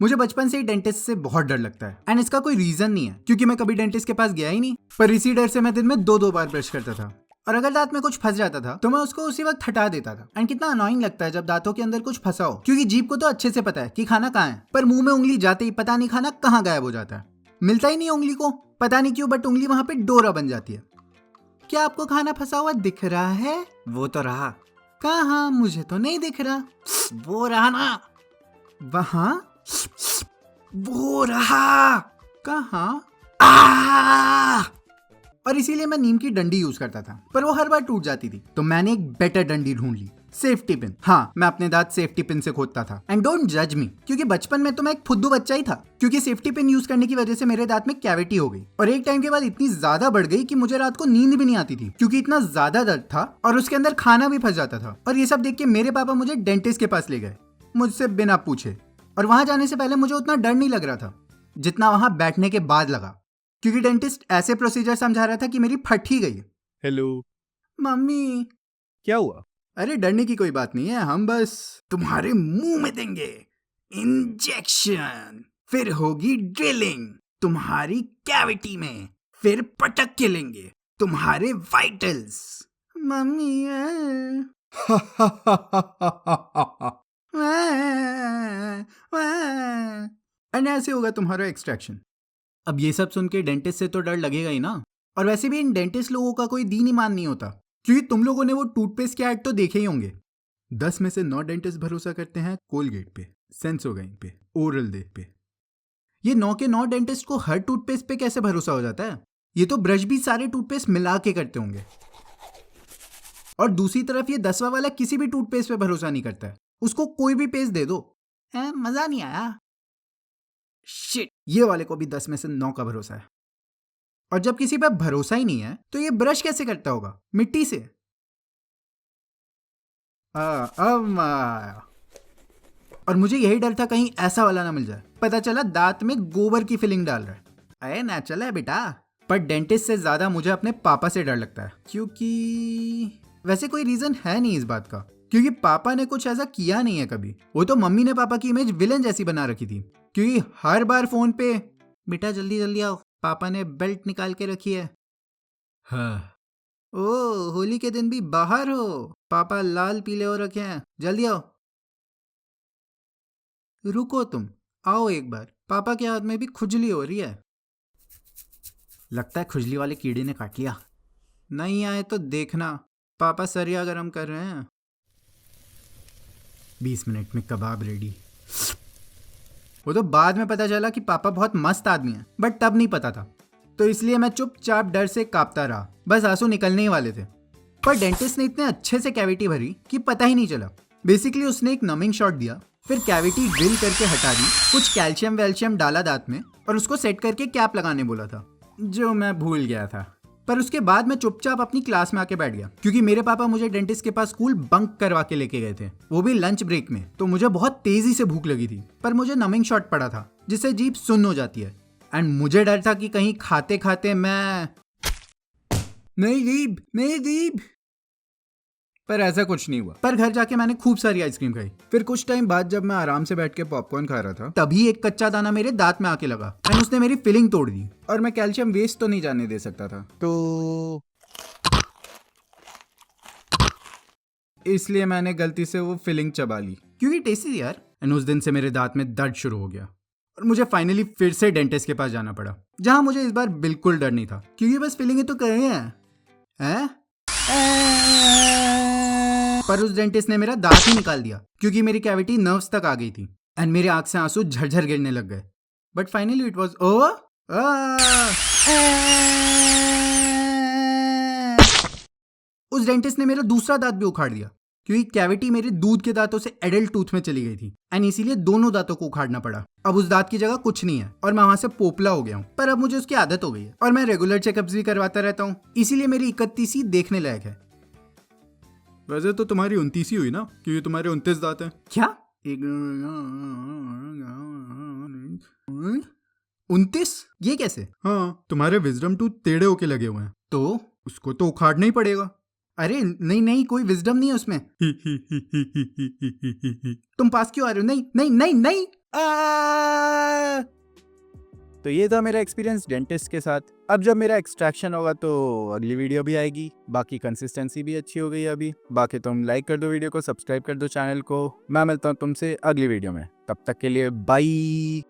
मुझे बचपन से ही डेंटिस्ट से बहुत डर लगता है एंड इसका कोई रीजन नहीं है क्योंकि मैं कभी डेंटिस्ट के पास गया ही नहीं। पर इसी डर से मैं दिन में 2-2 बार ब्रश करता था और अगर दांत में कुछ फंस जाता था तो मैं उसको उसी वक्त हटा देता था। एंड कितना अनोइंग लगता है जब दांतों के अंदर कुछ फंसा हो, क्योंकि जीभ को तो अच्छे से पता है कि खाना कहाँ है, पर मुंह में उंगली जाते ही पता नहीं खाना कहाँ गायब हो जाता है। मिलता ही नहीं उंगली को, पता नहीं क्यों, बट उंगली वहां पे डोरा बन जाती है। क्या आपको खाना फंसा हुआ दिख रहा है? वो तो रहा। कहाँ? मुझे तो नहीं दिख रहा। वो रहा ना, वहां? वो रहा। कहाँ? आ! और इसीलिए मैं नीम की डंडी यूज करता था, पर वो हर बार टूट जाती थी, तो मैंने एक बेटर डंडी ढूंढ ली, सेफ्टी पिन। हाँ, मैं अपने दांत सेफ्टी पिन से खोदता था। एंड डोंट जज मी, क्योंकि बचपन में तो मैं एक फुद्दू बच्चा ही था, क्योंकि सेफ्टी पिन यूज करने की वजह से मेरे दांत में कैविटी हो गई और एक टाइम के बाद इतनी ज्यादा बढ़ गई कि मुझे रात को नींद भी नहीं आती थी, क्योंकि इतना ज्यादा दर्द था और उसके अंदर खाना भी फंस जाता था। और ये सब देख के मेरे पापा मुझे डेंटिस्ट के पास ले गए, मुझसे बिना पूछे। और वहां जाने से पहले मुझे उतना डर नहीं लग रहा था जितना वहां बैठने के बाद लगा, क्योंकि डेंटिस्ट ऐसे प्रोसीजर समझा रहा था कि मेरी फट ही गई। हेलो। मम्मी। क्या हुआ? अरे डरने की कोई बात नहीं है, हम बस तुम्हारे मुंह में देंगे इंजेक्शन, फिर होगी ड्रिलिंग तुम्हारी कैविटी में, फिर पटक के लेंगे तुम्हारे वाइटल्स। मम्मी एंड ऐसे होगा तुम्हारा एक्सट्रैक्शन। अब ये सब सुन के डेंटिस्ट से तो डर लगेगा ही ना। और वैसे भी इन डेंटिस्ट लोगों का कोई दीन ईमान नहीं होता, क्योंकि तुम लोगों ने वो टूथपेस्ट के ऐड तो देखे ही होंगे। 10 में से 9 डेंटिस्ट भरोसा करते हैं कोलगेट पे, सेंसोडाइन पे, ओरल डे पे। ये 9 के 9 डेंटिस्ट को हर टूथपेस्ट पे कैसे भरोसा हो जाता है? ये तो ब्रश भी सारे टूथपेस्ट मिला के करते होंगे। और दूसरी तरफ ये 10वां वाला किसी भी टूथपेस्ट पे भरोसा नहीं करता है, उसको कोई भी पेस्ट दे दो, मजा नहीं आया, शिट। ये वाले को भी 10 में से 9 का भरोसा है। और जब किसी पर भरोसा ही नहीं है तो ये ब्रश कैसे करता होगा? मिट्टी से। अब आया। और मुझे यही डर था कहीं ऐसा वाला ना मिल जाए, पता चला दांत में गोबर की फिलिंग डाल रहा है। अरे नेचुरल है बेटा। पर डेंटिस्ट से ज्यादा मुझे अपने पापा से डर लगता है, क्योंकि वैसे कोई रीजन है नहीं इस बात का, क्योंकि पापा ने कुछ ऐसा किया नहीं है कभी। वो तो मम्मी ने पापा की इमेज विलन जैसी बना रखी थी, क्योंकि हर बार फोन पे बेटा जल्दी जल्दी आओ, पापा ने बेल्ट निकाल के रखी है। हाँ। ओ होली के दिन भी बाहर हो, पापा लाल पीले हो रखे हैं, जल्दी आओ। रुको तुम, आओ एक बार, पापा के हाथ में भी खुजली हो रही है। लगता है खुजली वाले कीड़े ने काट लिया। नहीं आए तो देखना, पापा सरिया गरम कर रहे हैं। 20 मिनट में कबाब रेडी। वो तो बाद में पता चला कि पापा बहुत मस्त आदमी हैं, बट तब नहीं पता था, तो इसलिए मैं चुपचाप डर से कांपता रहा, बस आंसू निकलने ही वाले थे। पर डेंटिस्ट ने इतने अच्छे से कैविटी भरी कि पता ही नहीं चला। बेसिकली उसने एक नमिंग शॉट दिया, फिर कैविटी ड्रिल करके हटा दी, कुछ कैल्शियम वेल्शियम डाला दांत में और उसको सेट करके कैप लगाने बोला था, जो मैं भूल गया था। पर उसके बाद मैं चुपचाप अपनी क्लास में आके बैठ गया, क्योंकि मेरे पापा मुझे डेंटिस्ट के पास स्कूल बंक करवा के लेके गए थे, वो भी लंच ब्रेक में। तो मुझे बहुत तेजी से भूख लगी थी, पर मुझे नमिंग शॉट पड़ा था जिससे जीभ सुन्न हो जाती है। एंड मुझे डर था कि कहीं खाते खाते मैं मेरी जीभ। पर ऐसा कुछ नहीं हुआ। पर घर जाके मैंने खूब सारी आइसक्रीम खाई। फिर कुछ टाइम बाद जब मैं आराम से बैठ के पॉपकॉर्न खा रहा था, तभी एक कच्चा दाना मेरे दांत में आके लगा एंड उसने मेरी फिलिंग तोड़ दी। और मैं कैल्शियम वेस्ट तो नहीं जाने दे सकता था, तो इसलिए मैंने गलती से वो फिलिंग चबा ली, क्योंकि टेस्टी थी यार। एंड उस दिन से मेरे दांत में दर्द शुरू हो गया और मुझे फाइनली फिर से डेंटिस्ट के पास जाना पड़ा, जहां मुझे इस बार बिल्कुल डर नहीं था, क्योंकि बस फिलिंग तो कर रहे हैं। पर उस डेंटिस्ट ने मेरा दांत ही निकाल दिया, क्योंकि मेरी कैविटी नर्व्स तक आ गई थी एंड मेरे आंख से आंसू झरझर गिरने लग गए। But finally it was over. उस डेंटिस्ट ने मेरा दूसरा दांत भी उखाड़ दिया, क्योंकि कैविटी मेरे दूध के दांतों से एडल्ट टूथ में चली गई थी एंड इसीलिए दोनों दांतों को उखाड़ना पड़ा। अब उस दांत की जगह कुछ नहीं है और मैं वहां से पोपला हो गया हूँ, पर अब मुझे उसकी आदत हो गई है और मैं रेगुलर चेकअप्स भी करवाता रहता हूँ, इसीलिए मेरी 31वीं देखने लायक है। वैसे तो तुम्हारी 29 ही हुई ना, क्योंकि तुम्हारे 29 दांत हैं। क्या? 29? ये कैसे? हाँ, तुम्हारे विजडम टूथ टेढ़े होके लगे हुए हैं, तो उसको तो उखाड़ना ही पड़ेगा। अरे नहीं, कोई विजडम नहीं है उसमें। तुम पास क्यों आ रहे हो? नहीं। तो ये था मेरा एक्सपीरियंस डेंटिस्ट के साथ। अब जब मेरा एक्सट्रैक्शन होगा तो अगली वीडियो भी आएगी। बाकी कंसिस्टेंसी भी अच्छी हो गई है अभी। बाकी तुम लाइक कर दो वीडियो को, सब्सक्राइब कर दो चैनल को। मैं मिलता हूँ तुमसे अगली वीडियो में, तब तक के लिए बाय।